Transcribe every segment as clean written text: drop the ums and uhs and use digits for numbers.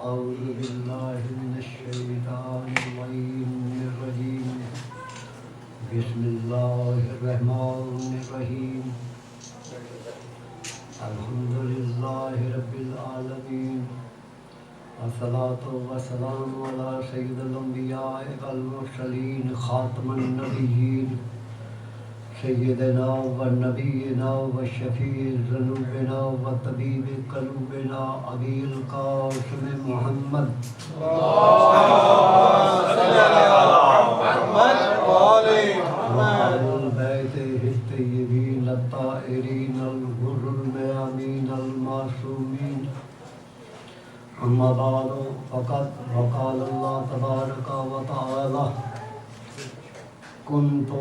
أعوذ بالله من الشيطان الرجيم بسم الله الرحمن الرحيم الحمد لله رب العالمين والصلاة والسلام على سيد الأنبياء والمرسلين خاتم النبيين سيدنا ونبينا وشفيع ذنوبنا وطبيب قلوبنا أبي القاسم محمد وآل بيته الطيبين الطاهرين الغر الميامين المعصومين أما بعد فقد وقال الله تبارك وتعالى كنت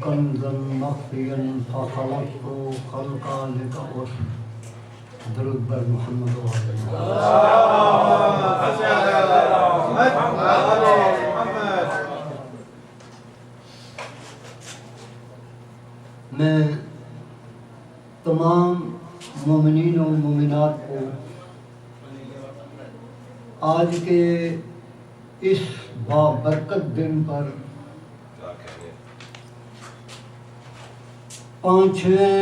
كنزا مخفيا فخلقت خلقا لكأس درود بر محمد میں تمام مومنین و مومنات کو آج کے اس بابرکت دن پر پانچویں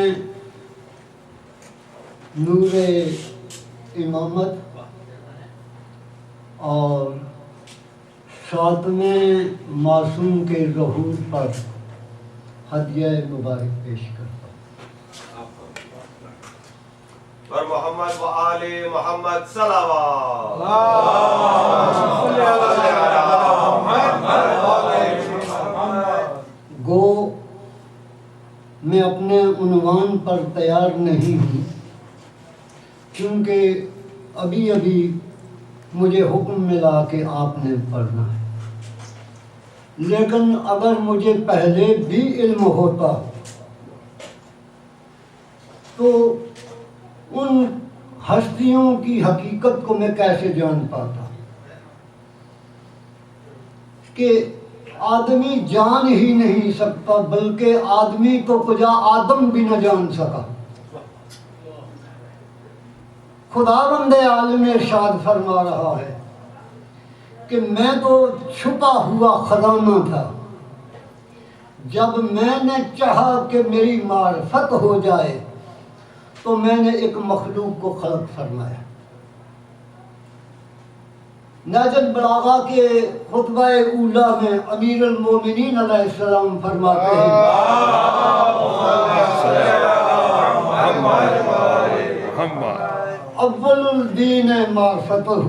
نور امامت اور ساتویں معصوم کے ظہور پر ہدیہ مبارک پیش کرتا ہوں۔ پر محمد و آل محمد صلوات گو میں اپنے عنوان پر تیار نہیں ہوں کیونکہ ابھی مجھے حکم ملا کہ آپ نے پڑھنا ہے، لیکن اگر مجھے پہلے بھی علم ہوتا تو ان ہستیوں کی حقیقت کو میں کیسے جان پاتا کہ آدمی جان ہی نہیں سکتا، بلکہ آدمی تو کجا آدم بھی نہ جان سکا۔ خداوند عالم ارشاد فرما رہا ہے کہ میں تو چھپا ہوا خزانہ تھا، جب میں نے چاہا کہ میری معرفت ہو جائے تو میں نے ایک مخلوق کو خلق فرمایا۔ نہج البلاغہ کے خطبہ اولیٰ میں امیر المومنین علیہ السلام فرماتے ہیں اول الدین معرفتہ،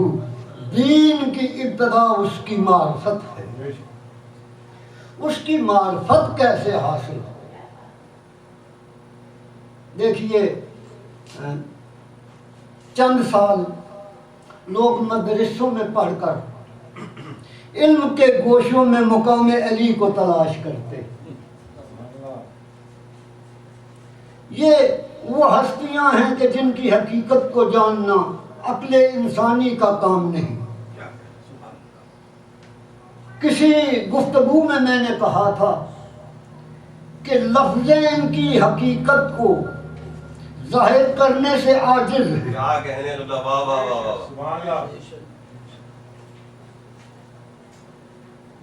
دین کی ابتدا اس کی معرفت ہے۔ اس کی معرفت کیسے حاصل ہو؟ دیکھیے، چند سال لوگ مدرسوں میں پڑھ کر علم کے گوشوں میں مقام علی کو تلاش کرتے، یہ وہ ہستیاں ہیں کہ جن کی حقیقت کو جاننا عقل انسانی کا کام نہیں۔ کسی گفتگو میں نے کہا تھا کہ لفظیں ان کی حقیقت کو ظاہر کرنے سے عاجز ہے۔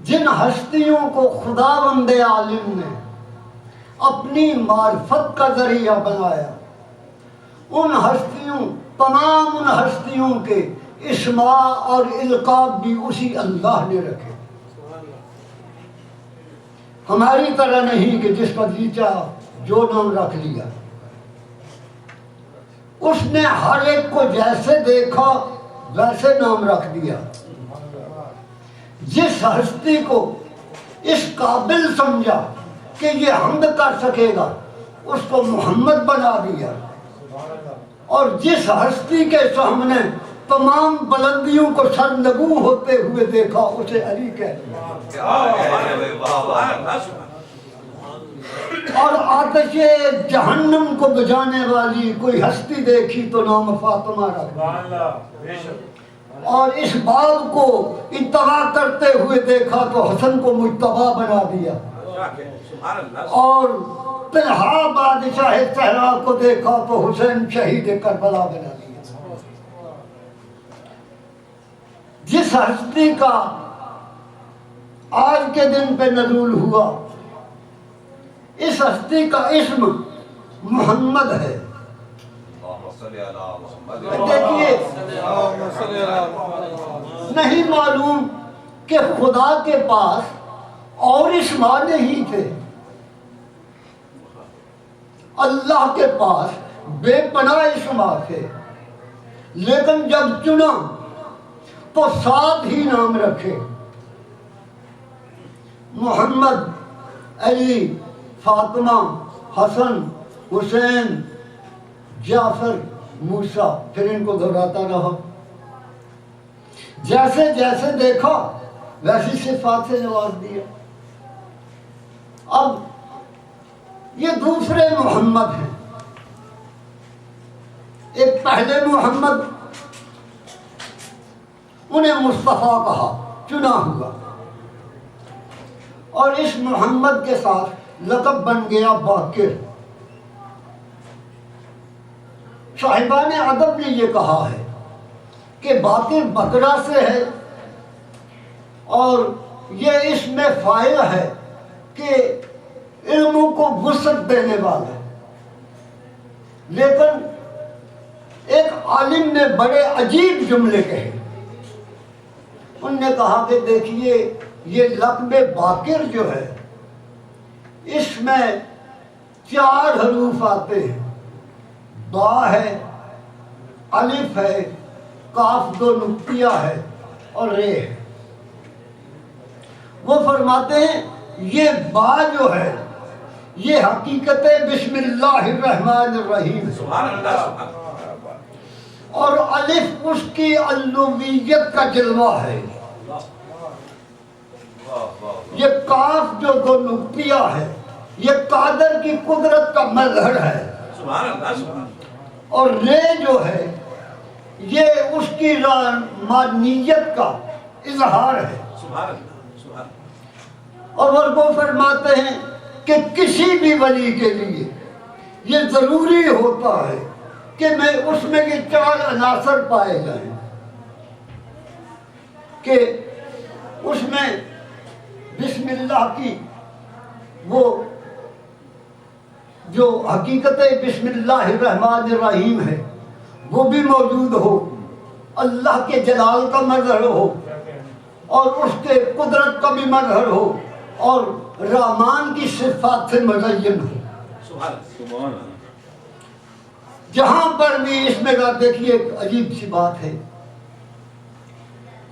جن ہستیوں کو خداوند عالم نے اپنی معرفت کا ذریعہ بنایا، تمام ان ہستیوں کے اسماء اور القاب بھی اسی اللہ نے رکھے۔ ہماری طرح نہیں کہ جس کا جی چاہا جو نام رکھ لیا۔ اس نے ہر ایک کو جیسے دیکھا ویسے نام رکھ دیا۔ جس ہستی کو اس قابل سمجھا کہ یہ حمد کر سکے گا اس کو محمد بنا دیا، اور جس ہستی کے سامنے تمام بلندیوں کو سرنگوں ہوتے ہوئے دیکھا اسے علی کہہ دیا۔ اور آتش جہنم کو بجھانے والی کوئی ہستی دیکھی تو نام فاطمہ رکھ دیا، اور اس باب کو اتباع کرتے ہوئے دیکھا تو حسن کو مجتبیٰ بنا دیا۔ اور طلحہ بادشاہ صحرا کو دیکھا تو حسین شہید کربلا بنا دیا۔ جس ہستی کا آج کے دن پہ نزول ہوا، اس ہستی کا اسم محمد ہے۔ دیکھیے، نہیں معلوم کہ خدا کے پاس اور اسما نہیں تھے، اللہ کے پاس بے پناہ اسما تھے، لیکن جب چنا تو 7 ہی نام رکھے: محمد، علی، فاطمہ، حسن، حسین، جعفر، موسیٰ، پھر ان کو دہراتا رہا۔ جیسے جیسے دیکھا ویسی صفات سے نواز دیا۔ اب یہ دوسرے محمد ہیں۔ ایک پہلے محمد، انہیں مصطفیٰ کہا، چنا ہوا، اور اس محمد کے ساتھ لقب بن گیا باقر۔ صاحبان ادب نے یہ کہا ہے کہ باقر بکرا سے ہے، اور یہ اس میں فائل ہے کہ علموں کو وسعت دینے والا۔ لیکن ایک عالم نے بڑے عجیب جملے کہے۔ ان نے کہا کہ دیکھیے، یہ لقب باقر جو ہے، اس میں 4 حروف آتے ہیں: با ہے، الف ہے، کاف 2 نقطیہ ہے، اور رے ہے۔ وہ فرماتے ہیں یہ با جو ہے یہ حقیقت بسم اللہ الرحمن الرحیم ہے، اور الف اس کی الوہیت کا جلوہ ہے۔ یہ کاف جو 2 نقطیہ ہے، یہ قادر کی قدرت کا مظہر ہے، اور رے جو ہے یہ اس کی رحمانیت کا اظہار ہے۔ اور وہ فرماتے ہیں کہ کسی بھی ولی کے لیے یہ ضروری ہوتا ہے کہ اس میں یہ 4 عناصر پائے جائیں، کہ اس میں بسم اللہ کی وہ جو حقیقت بسم اللہ الرحمن الرحیم ہے وہ بھی موجود ہو، اللہ کے جلال کا مظہر ہو، اور اس کے قدرت کا بھی مظہر ہو، اور رحمان کی صفات سے مزین ہو۔ جہاں پر بھی اس میں دیکھیے ایک عجیب سی بات ہے،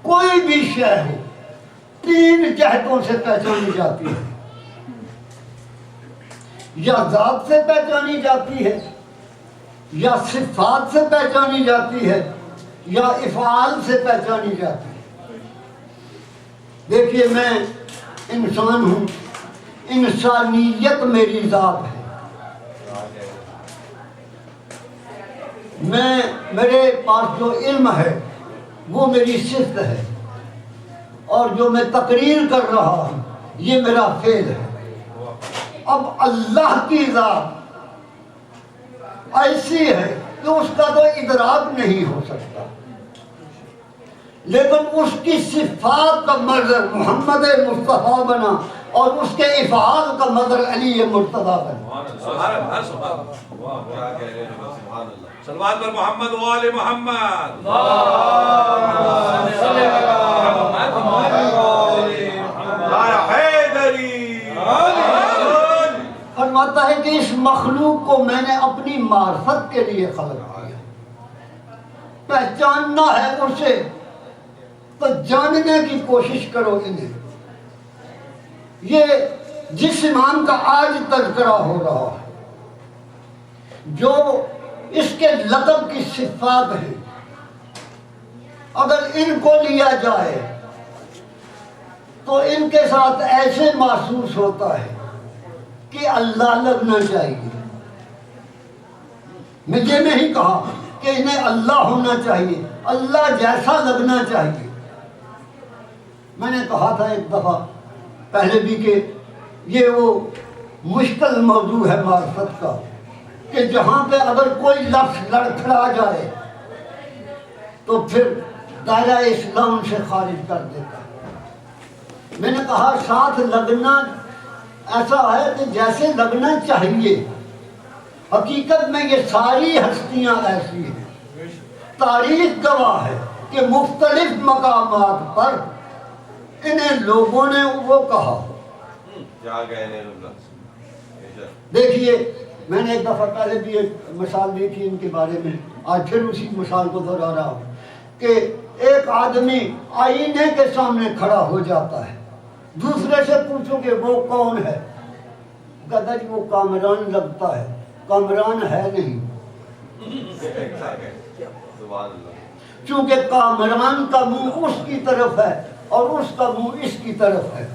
کوئی بھی شے ہو 3 جہتوں سے پہچانی جاتی ہے: یا ذات سے پہچانی جاتی ہے، یا صفات سے پہچانی جاتی ہے، یا افعال سے پہچانی جاتی ہے۔ دیکھیے، میں انسان ہوں، انسانیت میری ذات ہے، میرے پاس جو علم ہے وہ میری صفت ہے، اور جو میں تقریر کر رہا ہوں یہ میرا فعل ہے۔ اب اللہ کی ذات ایسی ہے کہ اس کا تو ادراک نہیں ہو سکتا، لیکن اس کی صفات کا مظہر محمد مصطفیٰ بنا، اور اس کے افعال کا مظہر علی مرتضیٰ بنا۔ صلوات پر محمد و آل محمد۔ فرماتا ہے کہ اس مخلوق کو میں نے اپنی معرفت کے لیے خلق کیا، پہچاننا ہے اسے تو جاننے کی کوشش کرو انہیں۔ یہ جس امام کا آج تذکرہ ہو رہا ہے، جو اس کے لقب کی صفات ہیں، اگر ان کو لیا جائے تو ان کے ساتھ ایسے محسوس ہوتا ہے کہ اللہ لگنا چاہیے۔ میں یہ نہیں کہا کہ انہیں اللہ ہونا چاہیے، اللہ جیسا لگنا چاہیے۔ میں نے کہا تھا ایک دفعہ پہلے بھی کہ یہ وہ مشکل موضوع ہے معرفت کا کہ جہاں پہ اگر کوئی لفظ لڑکھڑا جائے تو پھر دائرہ اسلام سے خارج کر دیتا ہے۔ میں نے کہا ساتھ لگنا ایسا ہے کہ جیسے لگنا چاہیے، حقیقت میں یہ ساری ہستیاں ایسی ہیں، تاریخ گواہ ہے کہ مختلف مقامات پر انہیں لوگوں نے وہ کہا۔ کیا کہنے لگا؟ دیکھیے میں نے ایک دفعہ پہلے بھی ایک مثال دی تھی ان کے بارے میں، آج پھر اسی مثال کو دہرا رہا ہوں کہ ایک آدمی آئینے کے سامنے کھڑا ہو جاتا ہے، دوسرے سے پوچھو کہ وہ کون ہے، کہتا جی وہ کامران لگتا ہے، کامران ہے نہیں، چونکہ کامران کا منہ اس کی طرف ہے اور اس کا منہ اس کی طرف ہے،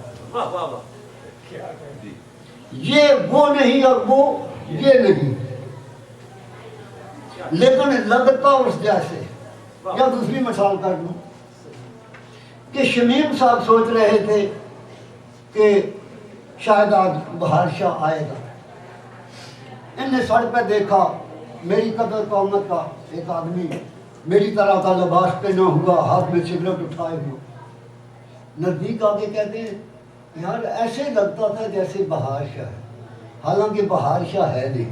یہ وہ نہیں اور وہ یہ نہیں، لیکن لگتا اس جیسے۔ یا دوسری مثال کر دوں کہ شمیم صاحب سوچ رہے تھے کہ شاید آج بہار شاہ آئے گا، ان نے سڑک پہ دیکھا میری قدر قومت کا ایک آدمی میری طرح کا لباس پہنا ہوا، ہاتھ میں سگریٹ اٹھائے ہوا، نزدیک آگے کہتے ہیں یار ایسے لگتا تھا جیسے بہار شاہ ہے، حالانکہ بہار شاہ ہے نہیں،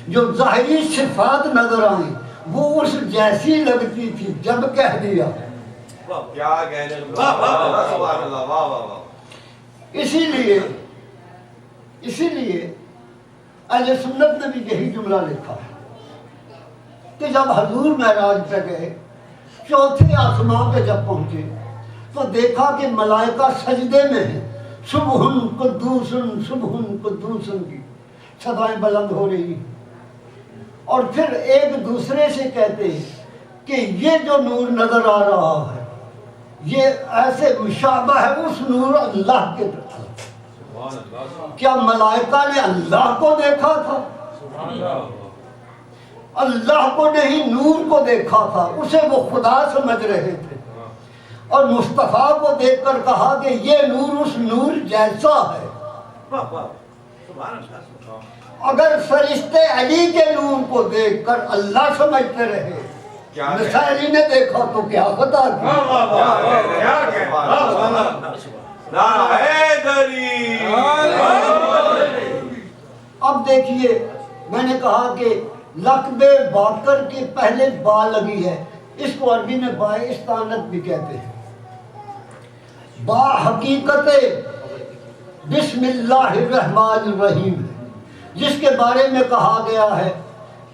جو ظاہری صفات نظر آئیں وہ اس جیسی لگتی تھی جب کہہ دیا۔ کیا کہنے لگا؟ سبحان اللہ، واہ واہ واہ۔ اسی لیے اہل سنت نے بھی یہی جملہ لکھا ہے کہ جب حضور معراج پہ گئے، چوتھے آسمان پہ جب پہنچے تو دیکھا کہ ملائکہ سجدے میں ہیں، سبحن قدوسن سبحن قدوسن کی صدائیں بلند ہو رہی ہیں، اور پھر ایک دوسرے سے کہتے ہیں کہ یہ جو نور نظر آ رہا ہے یہ ایسے مشابہ ہے اس نور اللہ کے طرف۔ کیا ملائکہ نے اللہ کو دیکھا تھا؟ اللہ کو نہیں، نور کو دیکھا تھا، اسے وہ خدا سمجھ رہے تھے، اور مصطفیٰ کو دیکھ کر کہا کہ یہ نور اس نور جیسا ہے۔ اگر فرشتے علی کے نور کو دیکھ کر اللہ سمجھتے رہے، نصیری نے دیکھا تو کیا خطا کی؟ اب دیکھیے میں نے کہا کہ لقب باقر کے پہلے با لگی ہے، اس کو عربی میں بائے استعانت بھی کہتے ہیں۔ با حقیقت بسم اللہ الرحمن الرحیم ہے، جس کے بارے میں کہا گیا ہے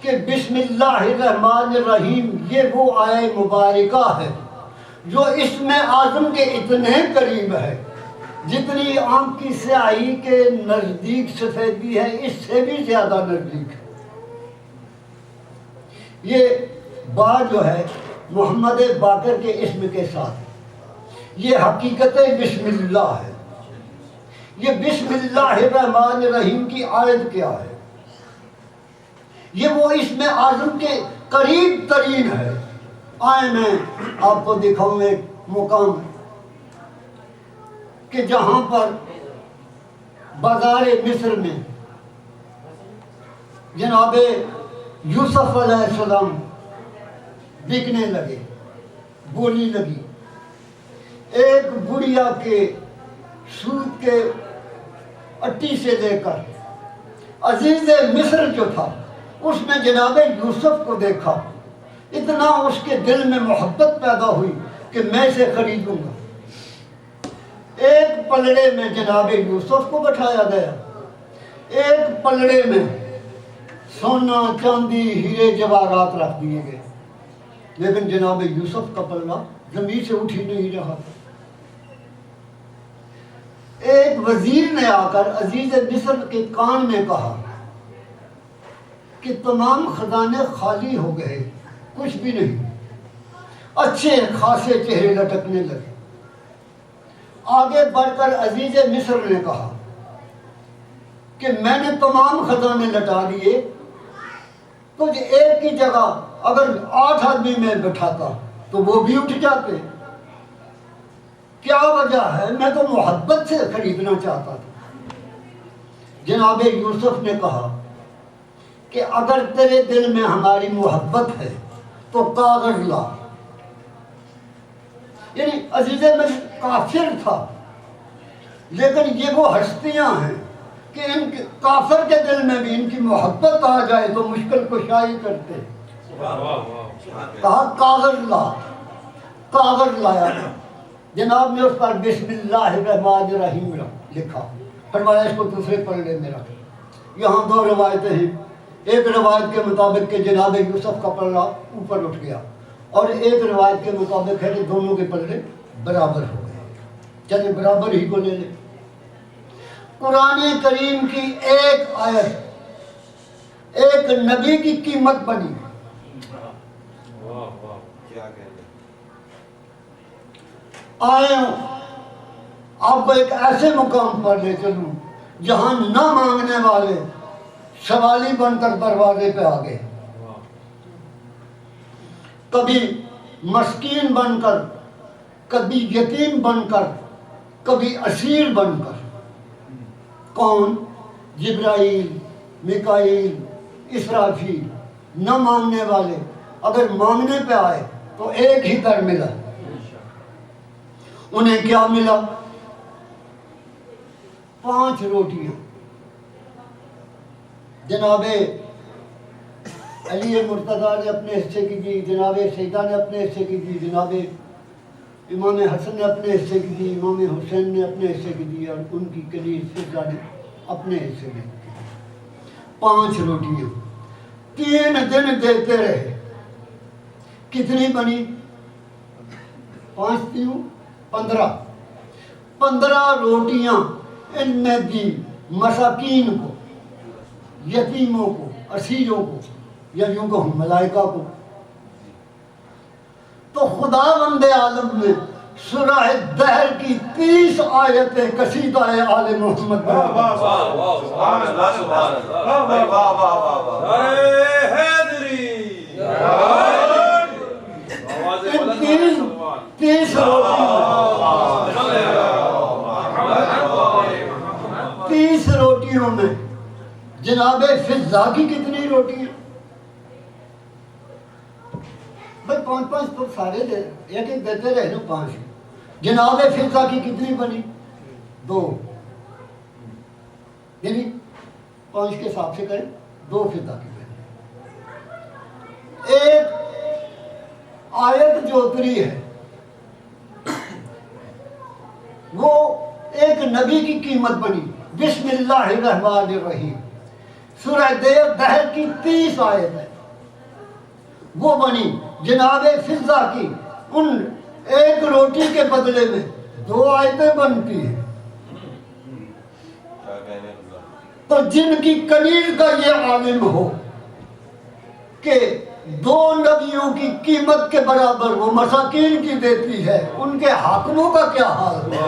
کہ بسم اللہ الرحمن الرحیم یہ وہ آیہ مبارکہ ہے جو اسم اعظم کے اتنے قریب ہے جتنی آنکھ کی سیاہی کے نزدیک سفیدی ہے، اس سے بھی زیادہ نزدیک ہے۔ یہ با جو ہے محمد باقر کے اسم کے ساتھ، یہ حقیقت بسم اللہ ہے۔ یہ بسم اللہ الرحمن الرحیم کی آیت کیا ہے؟ یہ وہ اسم اعظم کے قریب ترین ہے۔ آئے میں آپ کو دکھاؤں ایک مقام کہ جہاں پر بازار مصر میں جناب یوسف علیہ السلام بکنے لگے، بولی لگی، ایک گڑیا کے سود کے اٹی سے لے کر عزیز مصر جو تھا اس میں جناب یوسف کو دیکھا، اتنا اس کے دل میں محبت پیدا ہوئی کہ میں اسے خریدوں گا۔ ایک پلڑے میں جناب یوسف کو بٹھایا گیا، ایک پلڑے میں سونا چاندی ہیرے جواہرات رکھ دیے گئے، لیکن جناب یوسف کا پلڑا زمین سے اٹھ ہی نہیں رہا۔ ایک وزیر نے آ کر عزیز مصر کے کان میں کہا کہ تمام خزانے خالی ہو گئے، کچھ بھی نہیں۔ اچھے خاصے چہرے لٹکنے لگے۔ آگے بڑھ کر عزیز مصر نے کہا کہ میں نے تمام خزانے لٹا دیے، کچھ ایک کی جگہ اگر 8 آدمی میں بٹھاتا تو وہ بھی اٹھ جاتے۔ کیا وجہ ہے؟ میں تو محبت سے خریدنا چاہتا تھا۔ جناب یوسف نے کہا کہ اگر تیرے دل میں ہماری محبت ہے تو کاغذ لا. یعنی عزیز میں کافر تھا، لیکن یہ وہ ہستیاں ہیں کہ ان کے کافر کے دل میں بھی ان کی محبت آ جائے تو مشکل کشائی کرتے. کہا کاغذ لا. کاغذ لایا، جناب نے اس پر بسم اللہ الرحمن الرحیم لکھا. فرمایا اس کو دوسرے پلڑے میں رکھ. یہاں دو روایتیں ہیں. ایک روایت کے مطابق کہ جناب یوسف کا پلڑا اوپر اٹھ گیا، اور ایک روایت کے مطابق ہے کہ دونوں کے پلڑے برابر ہو گئے. چلے برابر ہی کو لے لیں. قرآن کریم کی ایک آیت ایک نبی کی قیمت بنی. آئے آپ کو ایک ایسے مقام پر لے چلوں جہاں نہ مانگنے والے سوالی بن کر دروازے پہ آ گئے، کبھی مسکین بن کر، کبھی یتیم بن کر، کبھی اسیر بن کر. کون؟ جبرائیل، میکائیل، اسرافیل. نہ مانگنے والے اگر مانگنے پہ آئے تو ایک ہی در ملا. انہیں کیا ملا؟ 5 روٹیاں. جناب علی مرتضیٰ نے اپنے حصے کی دی، جناب سیدہ نے اپنے حصے کی دی، جناب امام حسن نے اپنے حصے کی دی، امام حسین نے اپنے حصے کی دی، اور ان کی کلیل فضہ نے اپنے حصے کی دی. 5 روٹیاں 3 دن دیتے رہے. کتنی بنی؟ 5 تیوں 15 روٹیاں ان نے دی مساکین کو، یتیموں کو، اسیروں کو، یا یوں کہوں ملائکہ کو. تو خداوند عالم نے سورہ دہر کی 30 آیتیں قصیدہ آل محمد تیس روٹیوں میں جناب فضہ کی کتنی روٹیاں؟ بھائی 5 تو سارے دے، ایک ایک دیتے رہے نا 5. جناب فضہ کی کتنی بنی؟ 2. یعنی 5 کے حساب سے کریں 2 فضہ کی بنی. ایک آیت جو اتری ہے وہ ایک نبی کی قیمت بنی. بسم اللہ الرحمن الرحیم. سورہ دہر کی 30 آیت ہے وہ بنی. جناب فضہ کی ان ایک روٹی کے بدلے میں 2 آیتیں بنتی ہیں. تو جن کی کلیل کا یہ عالم ہو کہ 2 نبیوں کی قیمت کے برابر وہ مساکین کی دیتی ہے، ان کے حاکموں کا کیا حال ہے؟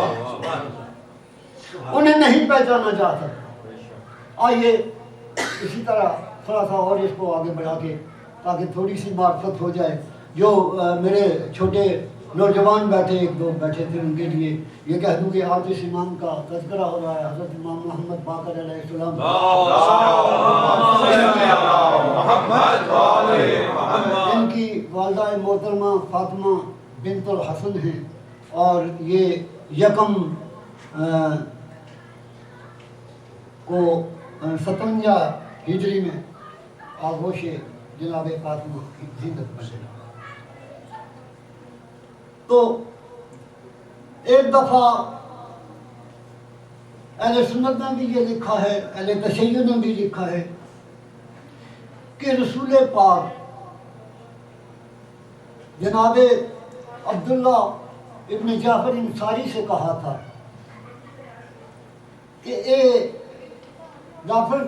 انہیں نہیں پہچانا جا سکتا. آئیے اسی طرح تھوڑا سا اور اس کو آگے بڑھا کے تاکہ تھوڑی سی معرفت ہو جائے. جو میرے چھوٹے نوجوان بیٹھے 1-2 بیٹھے تھے ان کے لیے یہ کہہ دوں کہ آج اس امام کا تذکرہ ہو رہا ہے، حضرت امام محمد باقر علیہ السلام. ان کی والدہ محترمہ فاطمہ بنت الحسن ہیں، اور یہ 1 کو 57 ہجری میں آغوش جناب فاطمہ کی زندت بنے. تو ایک دفعہ اہل سنت نے بھی یہ لکھا ہے، اہل تشیع نے بھی لکھا ہے کہ رسول پاک جناب عبداللہ ابن جعفر انصاری سے کہا تھا کہ اے جعفر،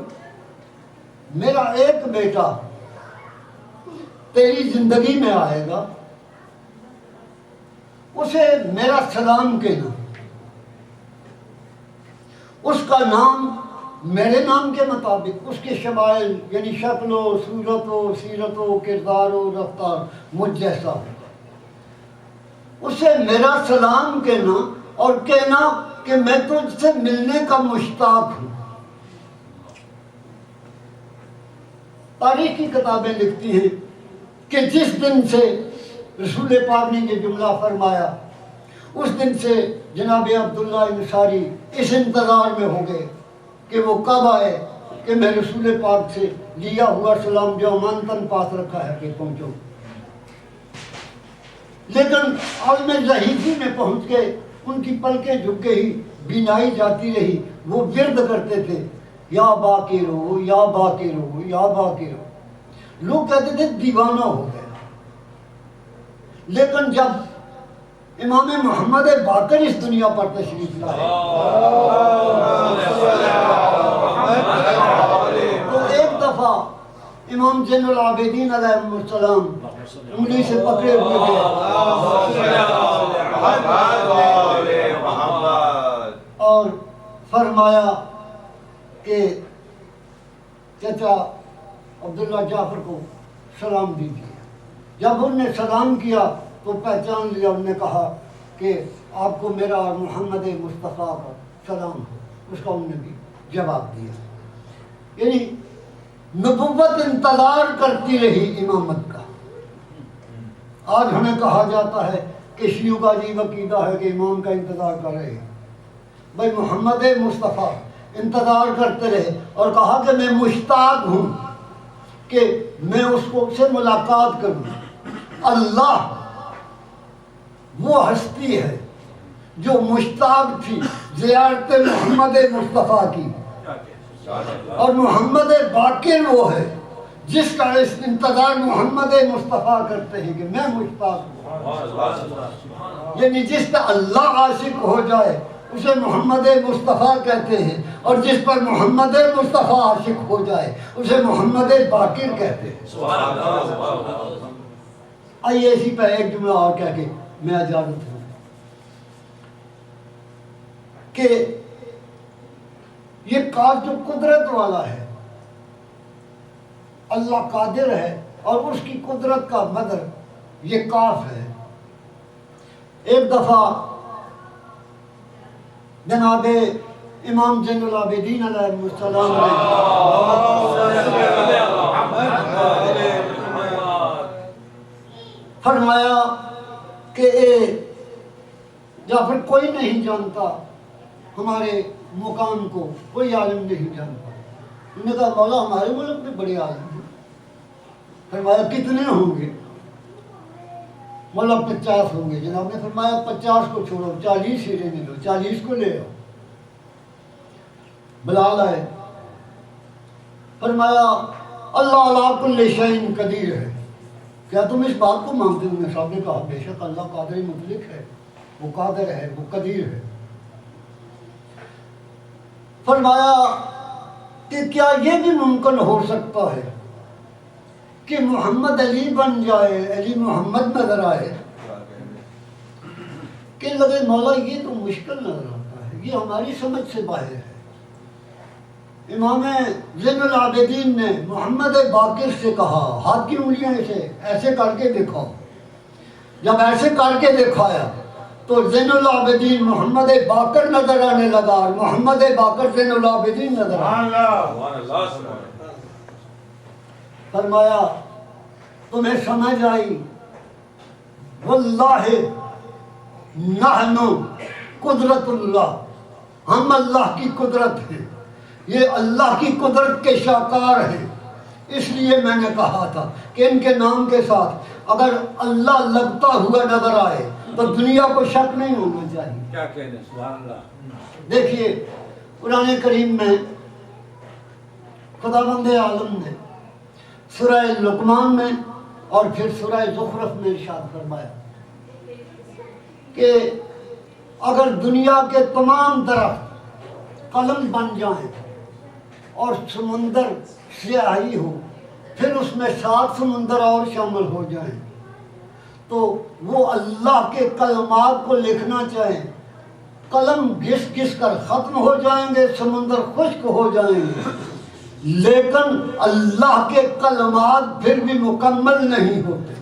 میرا ایک بیٹا تیری زندگی میں آئے گا، اسے میرا سلام کہنا. اس کا نام میرے نام کے مطابق، اس کے شمائل یعنی شکل و صورت و سیرت و کردار و رفتار مجھ جیسا ہوگا. اسے میرا سلام کہنا اور کہنا کہ میں تجھ سے ملنے کا مشتاق ہوں. تاریخ کی کتابیں لکھتی ہیں کہ جس دن سے رسول پاک نے یہ جملہ فرمایا اس دن سے جناب عبداللہ انصاری اس انتظار میں ہو گئے کہ وہ کب آئے کہ میں رسول پاک سے لیا ہوا سلام جو امانتاً پاس رکھا ہے کہ پہنچو. لیکن عالم ظہیفی میں پہنچ کے ان کی پلکیں جھک گئی، بینائی جاتی رہی. وہ ورد کرتے تھے یا باقرو یا باقرو یا باقرو. لوگ کہتے تھے دیوانہ ہو گیا. لیکن جب امام محمد باقر اس دنیا پر تشریف لائے تو ایک دفعہ امام زین العابدین علیہ السلام انگلی سے پکڑے ہوئے تھے اور فرمایا کہ چچا عبداللہ جعفر کو سلام دیجیے. جب انہوں نے سلام کیا تو پہچان لیا. انہوں نے کہا کہ آپ کو میرا اور محمد مصطفیٰ کا سلام ہو. اس کا انہوں نے بھی جواب دیا. یعنی نبوت انتظار کرتی رہی امامت کا. آج ہمیں کہا جاتا ہے کہ شیعوں کا عجیب عقیدہ ہے کہ امام کا انتظار کر رہے ہیں. بھائی محمد مصطفیٰ انتظار کرتے رہے اور کہا کہ میں مشتاق ہوں کہ میں اس کو سے ملاقات کروں. اللہ وہ ہستی ہے جو مشتاق تھی زیارت محمد مصطفیٰ کی، اور محمد باقر وہ ہے جس کا انتظار محمد مصطفیٰ کرتے ہیں کہ میں مشتاق ہوں. یعنی جس کا اللہ عاشق ہو جائے اسے محمد مصطفیٰ کہتے ہیں، اور جس پر محمد مصطفیٰ عاشق ہو جائے اسے محمد باقر کہتے ہیں. آئیے اسی پہ ایک جملہ اور کہہ کے میں اجازت ہوں کہ یہ کاف جو قدرت والا ہے، اللہ قادر ہے اور اس کی قدرت کا مدر یہ کاف ہے. ایک دفعہ جناب امام زین العابدین علیہ السلام نے فرمایا کہ جعفر کوئی نہیں جانتا ہمارے مقام کو، کوئی عالم نہیں جانتا. انہوں نے کہا مولا ہمارے ملک میں بڑے عالم ہیں. فرمایا کتنے ہوں گے؟ مولا 50 ہوں گے. جناب نے فرمایا 50 کو چھوڑو، 40 ہی لینے دو، 40 کو لے آؤ. بلال آئے. فرمایا اللہ علی کل شیء قدیر ہے، کیا تم اس بات کو مانتے ہو؟ صاحب نے کہا بے شک اللہ قادر مطلق ہے، وہ قادر ہے، وہ قدیر ہے. فرمایا کہ کیا یہ بھی ممکن ہو سکتا ہے کہ محمد علی بن جائے، علی محمد نظر آئے؟ کہ لگے مولا یہ تو مشکل نظر آتا ہے، یہ ہماری سمجھ سے باہر ہے. امام زین العابدین نے محمد باقر سے کہا ہاتھ کی انگلیاں سے ایسے کر کے دکھاؤ. جب ایسے کر کے دکھایا تو زین العابدین محمد باقر نظر آنے لگا اور محمد باقر زین العابدین نظر آنے. فرمایا تمہیں سمجھ آئی؟ واللہ نحن قدرت اللہ، ہم اللہ کی قدرت ہیں، یہ اللہ کی قدرت کے شاکار ہیں. اس لیے میں نے کہا تھا کہ ان کے نام کے ساتھ اگر اللہ لگتا ہوا نظر آئے تو دنیا کو شک نہیں ہونا چاہیے. کیا کہنے سبحان اللہ. دیکھیے قرآن کریم میں خداوند عالم نے سورہ لقمان میں اور پھر سورہ زخرف میں ارشاد فرمایا کہ اگر دنیا کے تمام درخت قلم بن جائیں اور سمندر سیاہی ہو، پھر اس میں 7 سمندر اور شامل ہو جائیں تو وہ اللہ کے کلمات کو لکھنا چاہیں، قلم گھس گھس کر ختم ہو جائیں گے، سمندر خشک ہو جائیں گے، لیکن اللہ کے کلمات پھر بھی مکمل نہیں ہوتے.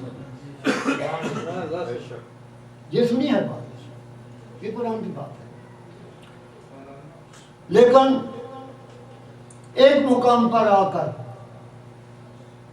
جسمی ہے بات، یہ قرآن کی بات ہے. لیکن ایک مقام پر آ کر